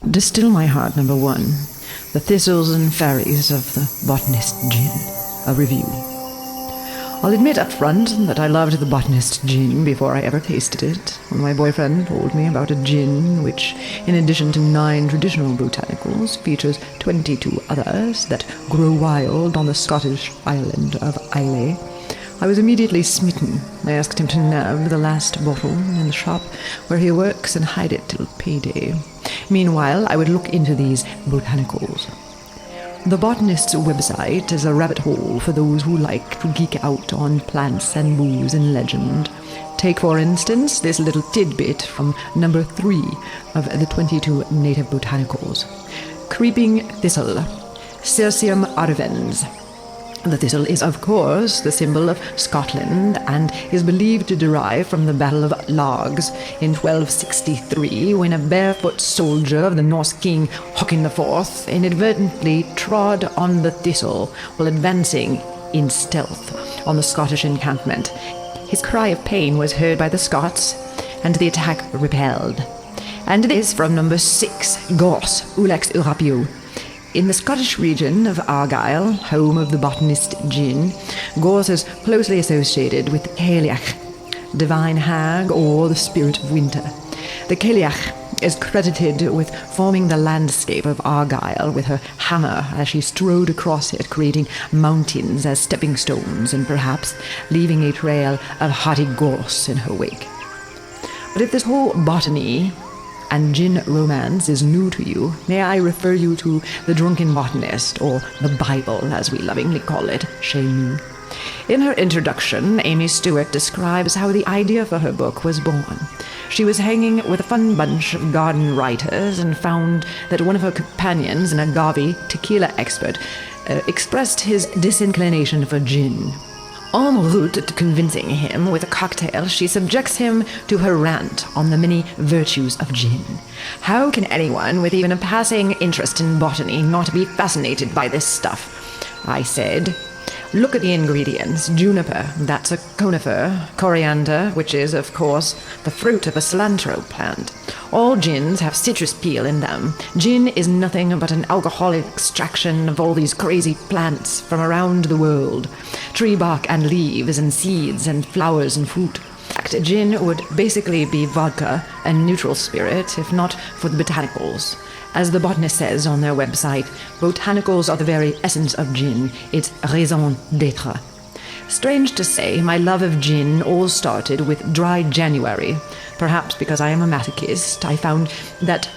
Distill My Heart #1, The Thistles and Fairies of the Botanist Gin, a review. I'll admit up front that I loved the Botanist gin before I ever tasted it. When my boyfriend told me about a gin which, in addition to 9 traditional botanicals, features 22 others that grow wild on the Scottish island of Islay, I was immediately smitten. I asked him to nab the last bottle in the shop where he works and hide it till payday. Meanwhile, I would look into these botanicals. The Botanist's website is a rabbit hole for those who like to geek out on plants and booze and legend. Take, for instance, this little tidbit from number 3 of the 22 native botanicals. Creeping thistle, Cirsium arvens. The thistle is, of course, the symbol of Scotland and is believed to derive from the Battle of Largs in 1263, when a barefoot soldier of the Norse king Håkon IV inadvertently trod on the thistle while advancing in stealth on the Scottish encampment. His cry of pain was heard by the Scots, and the attack repelled. And this from number 6, Gors, Ulex Urapio. In the Scottish region of Argyll, home of the Botanist gin, Gors is closely associated with Cailleach, divine hag or the spirit of winter. The Cailleach is credited with forming the landscape of Argyll with her hammer as she strode across it, creating mountains as stepping stones and perhaps leaving a trail of hardy gorse in her wake. But if this whole botany and gin romance is new to you, may I refer you to The Drunken Botanist, or the Bible as we lovingly call it, chez nous. In her introduction, Amy Stewart describes how the idea for her book was born. She was hanging with a fun bunch of garden writers and found that one of her companions, an agave tequila expert, expressed his disinclination for gin. En route to convincing him with a cocktail, she subjects him to her rant on the many virtues of gin. How can anyone with even a passing interest in botany not be fascinated by this stuff? I said. Look at the ingredients. Juniper, that's a conifer. Coriander, which is, of course, the fruit of a cilantro plant. All gins have citrus peel in them. Gin is nothing but an alcoholic extraction of all these crazy plants from around the world. Tree bark and leaves and seeds and flowers and fruit. In fact, gin would basically be vodka and neutral spirit, if not for the botanicals. As the Botanist says on their website, botanicals are the very essence of gin, its raison d'être. Strange to say, my love of gin all started with dry January. Perhaps because I am a masochist, I found that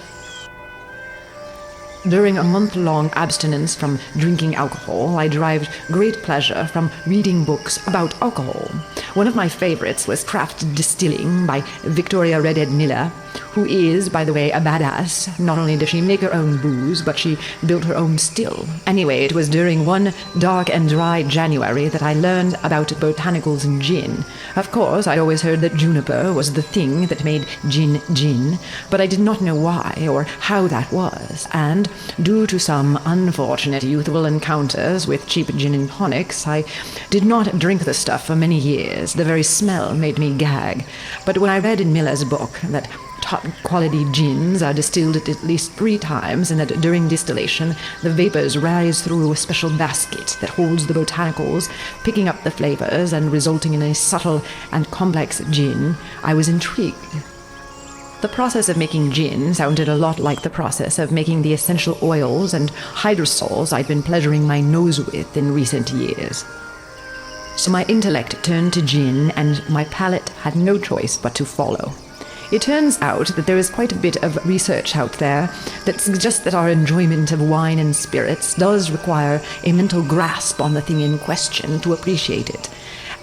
during a month-long abstinence from drinking alcohol, I derived great pleasure from reading books about alcohol. One of my favorites was Craft Distilling by Victoria Redhead Miller, who is, by the way, a badass. Not only does she make her own booze, but she built her own still. Anyway, it was during one dark and dry January that I learned about botanicals and gin. Of course, I'd always heard that juniper was the thing that made gin gin, but I did not know why or how that was, and due to some unfortunate youthful encounters with cheap gin and tonics, I did not drink the stuff for many years. The very smell made me gag. But when I read in Miller's book that top-quality gins are distilled at least 3 times, and that during distillation the vapors rise through a special basket that holds the botanicals, picking up the flavors and resulting in a subtle and complex gin, I was intrigued. The process of making gin sounded a lot like the process of making the essential oils and hydrosols I'd been pleasuring my nose with in recent years. So my intellect turned to gin, and my palate had no choice but to follow. It turns out that there is quite a bit of research out there that suggests that our enjoyment of wine and spirits does require a mental grasp on the thing in question to appreciate it.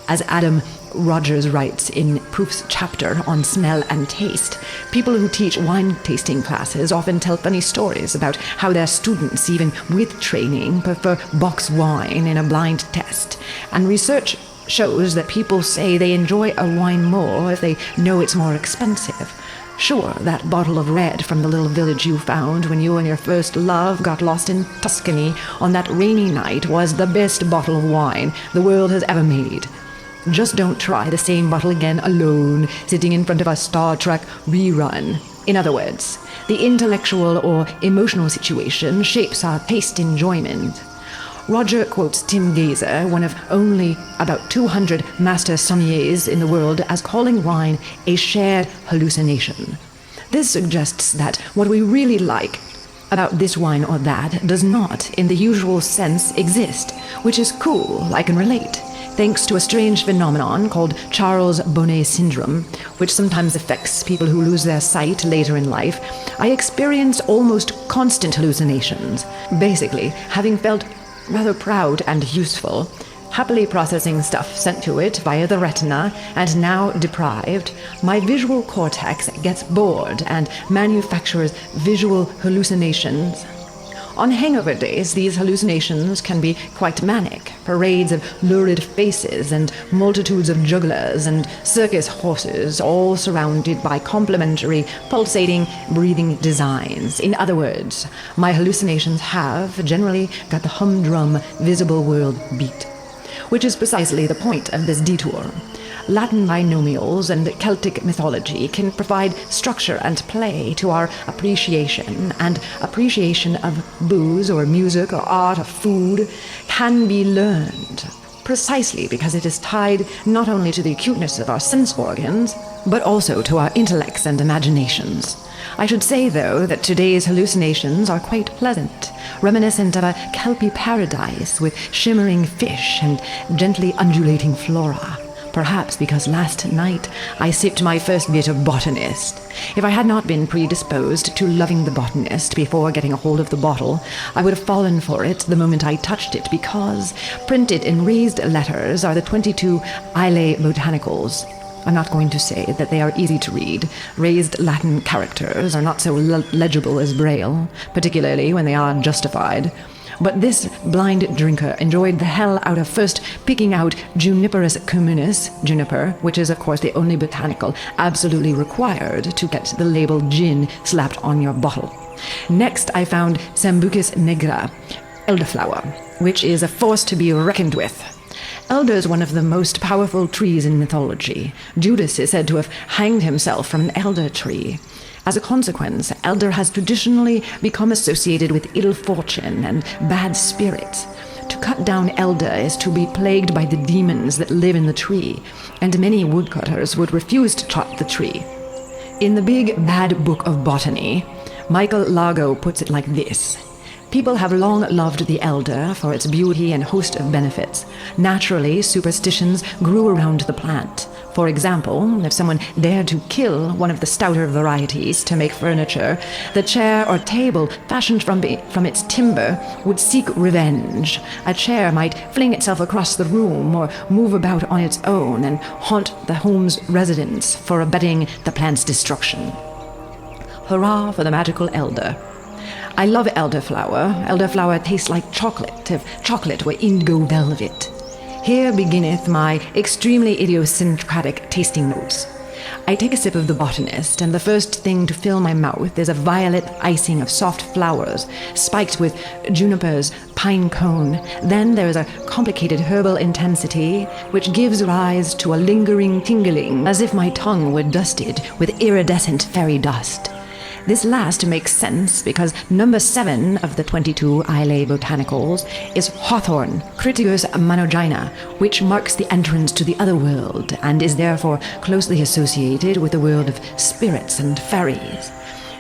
As Adam Rogers writes in Proof's chapter on smell and taste, people who teach wine tasting classes often tell funny stories about how their students, even with training, prefer box wine in a blind test. And research shows that people say they enjoy a wine more if they know it's more expensive. Sure, that bottle of red from the little village you found when you and your first love got lost in Tuscany on that rainy night was the best bottle of wine the world has ever made. Just don't try the same bottle again alone, sitting in front of a Star Trek rerun. In other words, the intellectual or emotional situation shapes our taste enjoyment. Roger quotes Tim Gazer, one of only about 200 master sommeliers in the world, as calling wine a shared hallucination. This suggests that what we really like about this wine or that does not, in the usual sense, exist, which is cool, I can relate, thanks to a strange phenomenon called Charles Bonnet syndrome, which sometimes affects people who lose their sight later in life. I experience almost constant hallucinations, basically having felt rather proud and useful, happily processing stuff sent to it via the retina, and now deprived, my visual cortex gets bored and manufactures visual hallucinations. On hangover days, these hallucinations can be quite manic. Parades of lurid faces and multitudes of jugglers and circus horses, all surrounded by complimentary, pulsating, breathing designs. In other words, my hallucinations have, generally, got the humdrum, visible world beat. Which is precisely the point of this detour. Latin binomials and Celtic mythology can provide structure and play to our appreciation, and appreciation of booze or music or art or food can be learned, precisely because it is tied not only to the acuteness of our sense organs, but also to our intellects and imaginations. I should say, though, that today's hallucinations are quite pleasant, reminiscent of a kelpie paradise with shimmering fish and gently undulating flora. Perhaps because last night I sipped my first bit of Botanist. If I had not been predisposed to loving the Botanist before getting a hold of the bottle, I would have fallen for it the moment I touched it, because printed in raised letters are the 22 Islae Botanicals. I'm not going to say that they are easy to read. Raised Latin characters are not so legible as Braille, particularly when they are justified. But this blind drinker enjoyed the hell out of first picking out Juniperus communis, juniper, which is of course the only botanical absolutely required to get the label gin slapped on your bottle. Next I found Sambucus nigra, elderflower, which is a force to be reckoned with. Elder is one of the most powerful trees in mythology. Judas is said to have hanged himself from an elder tree. As a consequence, elder has traditionally become associated with ill fortune and bad spirits. To cut down elder is to be plagued by the demons that live in the tree, and many woodcutters would refuse to chop the tree. In the big bad book of botany, Michael Lago puts it like this: people have long loved the elder for its beauty and host of benefits. Naturally, superstitions grew around the plant. For example, if someone dared to kill one of the stouter varieties to make furniture, the chair or table fashioned from its timber would seek revenge. A chair might fling itself across the room or move about on its own and haunt the home's residents for abetting the plant's destruction. Hurrah for the magical elder. I love elderflower. Elderflower tastes like chocolate, if chocolate were indigo velvet. Here beginneth my extremely idiosyncratic tasting notes. I take a sip of the Botanist, and the first thing to fill my mouth is a violet icing of soft flowers, spiked with juniper's pine cone. Then there is a complicated herbal intensity, which gives rise to a lingering tingling, as if my tongue were dusted with iridescent fairy dust. This last makes sense because number 7 of the 22 Islae Botanicals is hawthorn, Critius manogyna, which marks the entrance to the other world and is therefore closely associated with the world of spirits and fairies.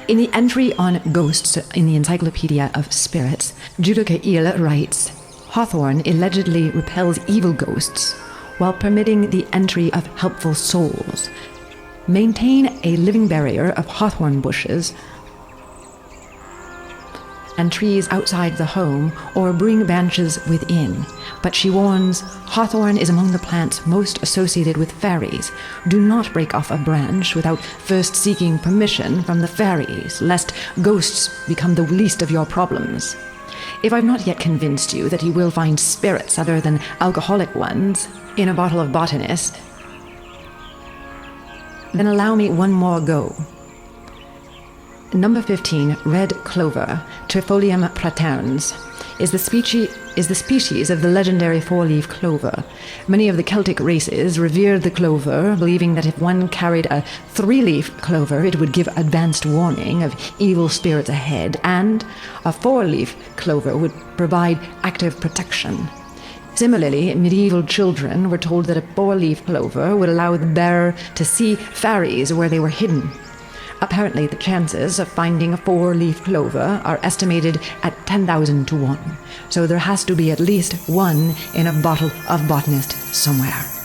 In the entry on ghosts in the Encyclopedia of Spirits, Judica Il writes, hawthorn allegedly repels evil ghosts while permitting the entry of helpful souls. Maintain a living barrier of hawthorn bushes and trees outside the home, or bring branches within. But she warns, hawthorn is among the plants most associated with fairies. Do not break off a branch without first seeking permission from the fairies, lest ghosts become the least of your problems. If I've not yet convinced you that you will find spirits other than alcoholic ones in a bottle of Botanist, then allow me one more go. Number 15, red clover, Trifolium praterns, is the species of the legendary four-leaf clover. Many of the Celtic races revered the clover, believing that if one carried a three-leaf clover, it would give advanced warning of evil spirits ahead, and a four-leaf clover would provide active protection. Similarly, medieval children were told that a four-leaf clover would allow the bearer to see fairies where they were hidden. Apparently, the chances of finding a four-leaf clover are estimated at 10,000 to 1, so there has to be at least one in a bottle of Botanist somewhere.